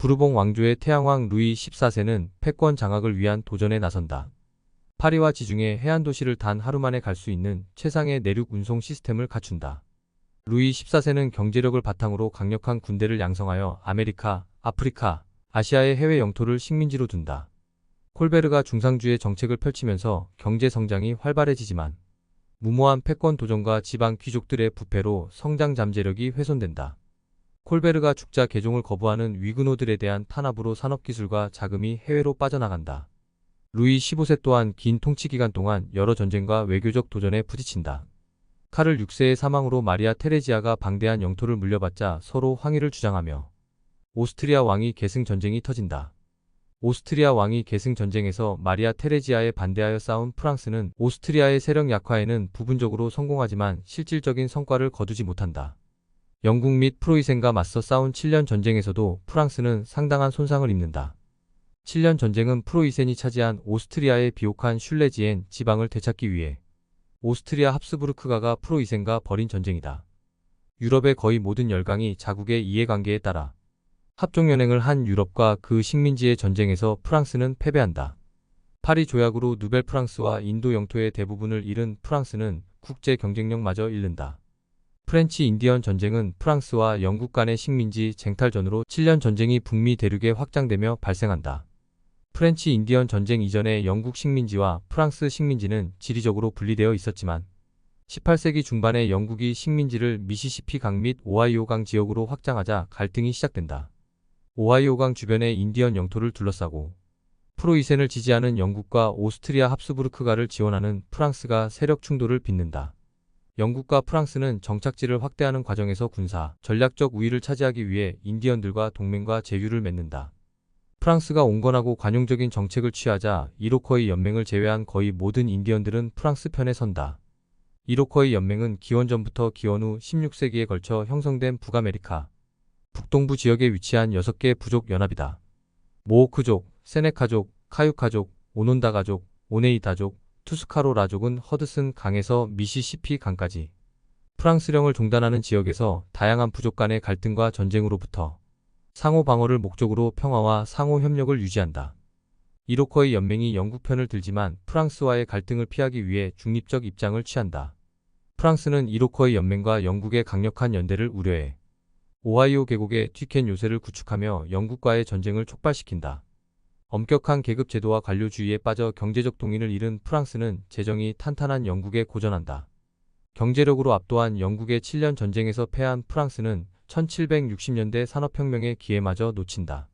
부르봉 왕조의 태양왕 루이 14세는 패권 장악을 위한 도전에 나선다. 파리와 지중해 해안 도시를 단 하루 만에 갈 수 있는 최상의 내륙 운송 시스템을 갖춘다. 루이 14세는 경제력을 바탕으로 강력한 군대를 양성하여 아메리카, 아프리카, 아시아의 해외 영토를 식민지로 둔다. 콜베르가 중상주의 정책을 펼치면서 경제 성장이 활발해지지만 무모한 패권 도전과 지방 귀족들의 부패로 성장 잠재력이 훼손된다. 콜베르가 죽자 개종을 거부하는 위그노들에 대한 탄압으로 산업기술과 자금이 해외로 빠져나간다. 루이 15세 또한 긴 통치 기간 동안 여러 전쟁과 외교적 도전에 부딪힌다. 카를 6세의 사망으로 마리아 테레지아가 방대한 영토를 물려받자 서로 황위를 주장하며 오스트리아 왕위 계승 전쟁이 터진다. 오스트리아 왕위 계승 전쟁에서 마리아 테레지아에 반대하여 싸운 프랑스는 오스트리아의 세력 약화에는 부분적으로 성공하지만 실질적인 성과를 거두지 못한다. 영국 및 프로이센과 맞서 싸운 7년 전쟁에서도 프랑스는 상당한 손상을 입는다. 7년 전쟁은 프로이센이 차지한 오스트리아의 비옥한 슐레지엔 지방을 되찾기 위해 오스트리아 합스부르크가가 프로이센과 벌인 전쟁이다. 유럽의 거의 모든 열강이 자국의 이해관계에 따라 합종연행을 한 유럽과 그 식민지의 전쟁에서 프랑스는 패배한다. 파리 조약으로 누벨 프랑스와 인도 영토의 대부분을 잃은 프랑스는 국제 경쟁력마저 잃는다. 프렌치 인디언 전쟁은 프랑스와 영국 간의 식민지 쟁탈전으로 7년 전쟁이 북미 대륙에 확장되며 발생한다. 프렌치 인디언 전쟁 이전에 영국 식민지와 프랑스 식민지는 지리적으로 분리되어 있었지만 18세기 중반에 영국이 식민지를 미시시피 강 및 오하이오 강 지역으로 확장하자 갈등이 시작된다. 오하이오 강 주변의 인디언 영토를 둘러싸고 프로이센을 지지하는 영국과 오스트리아 합스부르크가를 지원하는 프랑스가 세력 충돌을 빚는다. 영국과 프랑스는 정착지를 확대하는 과정에서 군사, 전략적 우위를 차지하기 위해 인디언들과 동맹과 제휴를 맺는다. 프랑스가 온건하고 관용적인 정책을 취하자 이로커이 연맹을 제외한 거의 모든 인디언들은 프랑스 편에 선다. 이로커이 연맹은 기원 전부터 기원 후 16세기에 걸쳐 형성된 북아메리카, 북동부 지역에 위치한 6개 부족 연합이다. 모호크족, 세네카족, 카유카족, 오논다가족, 오네이다족, 투스카로라족은 허드슨 강에서 미시시피 강까지 프랑스령을 종단하는 지역에서 다양한 부족 간의 갈등과 전쟁으로부터 상호 방어를 목적으로 평화와 상호 협력을 유지한다. 이로커의 연맹이 영국 편을 들지만 프랑스와의 갈등을 피하기 위해 중립적 입장을 취한다. 프랑스는 이로커의 연맹과 영국의 강력한 연대를 우려해 오하이오 계곡에 튀켄 요새를 구축하며 영국과의 전쟁을 촉발시킨다. 엄격한 계급 제도와 관료주의에 빠져 경제적 동인을 잃은 프랑스는 재정이 탄탄한 영국에 고전한다. 경제력으로 압도한 영국의 7년 전쟁에서 패한 프랑스는 1760년대 산업혁명의 기회마저 놓친다.